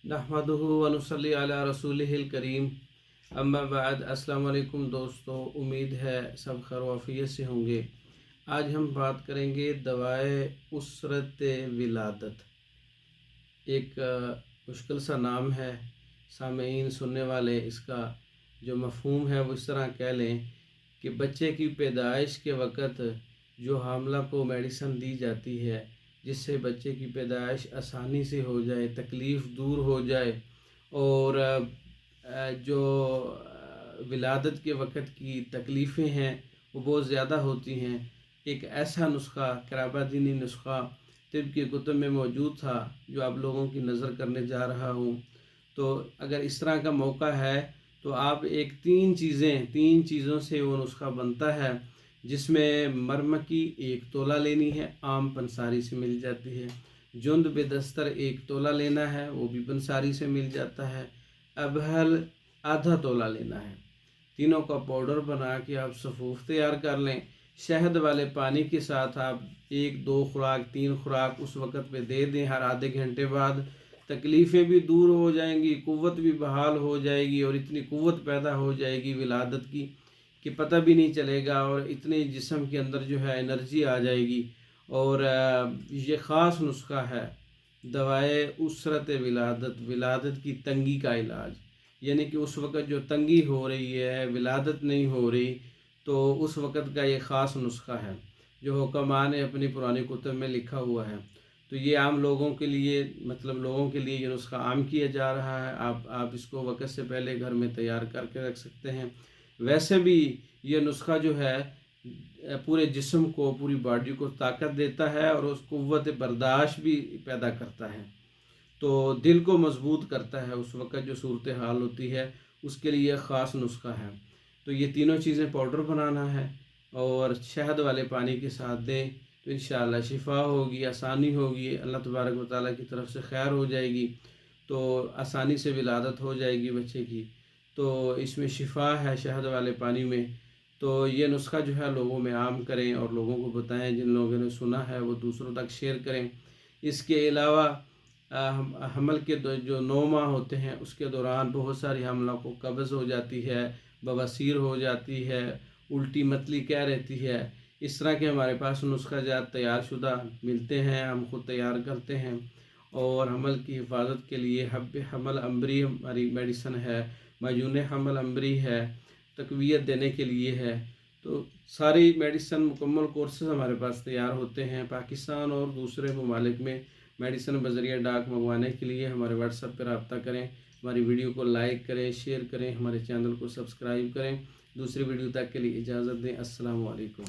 नहमदुहु व नुसल्ली अला रसूलिहिल करीम अम्मा बाद। अस्सलाम वालेकुम दोस्तों, उम्मीद है सब खैर वाफियत से होंगे। आज हम बात करेंगे दवाए उसरत विलादत। एक मुश्किल सा नाम है, सामीन सुनने वाले इसका जो मफ़हूम है वो इस तरह कह लें कि बच्चे की पैदाइश के वक़्त जो हामला को मेडिसन दी जाती है जिससे बच्चे की पैदाइश आसानी से हो जाए, तकलीफ़ दूर हो जाए और जो विलादत के वक़्त की तकलीफ़ें हैं वो बहुत ज़्यादा होती हैं। एक ऐसा नुस्खा, कराबादीनी नुस्खा तिब की कुतुब में मौजूद था जो आप लोगों की नज़र करने जा रहा हूँ। तो अगर इस तरह का मौका है तो आप एक तीन चीज़ों से वो नुस्खा बनता है, जिसमें मरम की 1 तोला लेनी है, आम पंसारी से मिल जाती है। जुंद बेदस्तर 1 तोला लेना है, वो भी पंसारी से मिल जाता है। अबहल आधा तोला लेना है। तीनों का पाउडर बना के आप सफ़ूफ तैयार कर लें। शहद वाले पानी के साथ आप 1-2 खुराक 3 खुराक उस वक़्त पे दे दें हर आधे घंटे बाद। तकलीफ़ें भी दूर हो जाएंगी, क़ुव्वत भी बहाल हो जाएगी और इतनी क़ुव्वत पैदा हो जाएगी विलादत की कि पता भी नहीं चलेगा और इतने जिस्म के अंदर जो है एनर्जी आ जाएगी। और ये ख़ास नुस्खा है दवाए उसरत विलादत, विलादत की तंगी का इलाज। यानी कि उस वक़्त जो तंगी हो रही है, विलादत नहीं हो रही, तो उस वक़्त का ये ख़ास नुस्खा है जो हुक्मा ने अपनी पुरानी कुतुब में लिखा हुआ है। तो ये आम लोगों के लिए, मतलब लोगों के लिए ये नुस्खा आम किया जा रहा है। आप इसको वक़्त से पहले घर में तैयार करके रख सकते हैं। वैसे भी ये नुस्खा जो है पूरे जिस्म को, पूरी बॉडी को ताकत देता है और उस क़ुव्वत बर्दाश्त भी पैदा करता है। तो दिल को मजबूत करता है। उस वक़्त जो सूरत हाल होती है उसके लिए ख़ास नुस्खा है। तो ये तीनों चीज़ें पाउडर बनाना है और शहद वाले पानी के साथ दें तो इंशाअल्लाह शिफा होगी, आसानी होगी, अल्लाह तबारक व तआला की तरफ से खैर हो जाएगी। तो आसानी से विलादत हो जाएगी बच्चे की। तो इसमें शिफा है शहद वाले पानी में। तो ये नुस्खा जो है लोगों में आम करें और लोगों को बताएं। जिन लोगों ने सुना है वो दूसरों तक शेयर करें। इसके अलावा हमल के जो 9 माह होते हैं उसके दौरान बहुत सारी हमलों को कब्ज़ हो जाती है, बवासीर हो जाती है, उल्टी मतली कह रहती है। इस तरह के हमारे पास नुस्खा जात तैयार शुदा मिलते हैं, हम खुद तैयार करते हैं। और हमल की हिफाजत के लिए हब्ब हमल अम्बरी हमारी मेडिसन है, माजून हमल अम्बरी है, तक़वियत देने के लिए है। तो सारी मेडिसन मुकम्मल कोर्सेज हमारे पास तैयार होते हैं। पाकिस्तान और दूसरे ममालिक में मेडिसन बज़रिया डाक मंगवाने के लिए हमारे व्हाट्सएप पर रब्ता करें। हमारी वीडियो को लाइक करें, शेयर करें, हमारे चैनल को सब्सक्राइब करें। दूसरी वीडियो तक के लिए इजाज़त दें। अस्सलामु अलैकुम।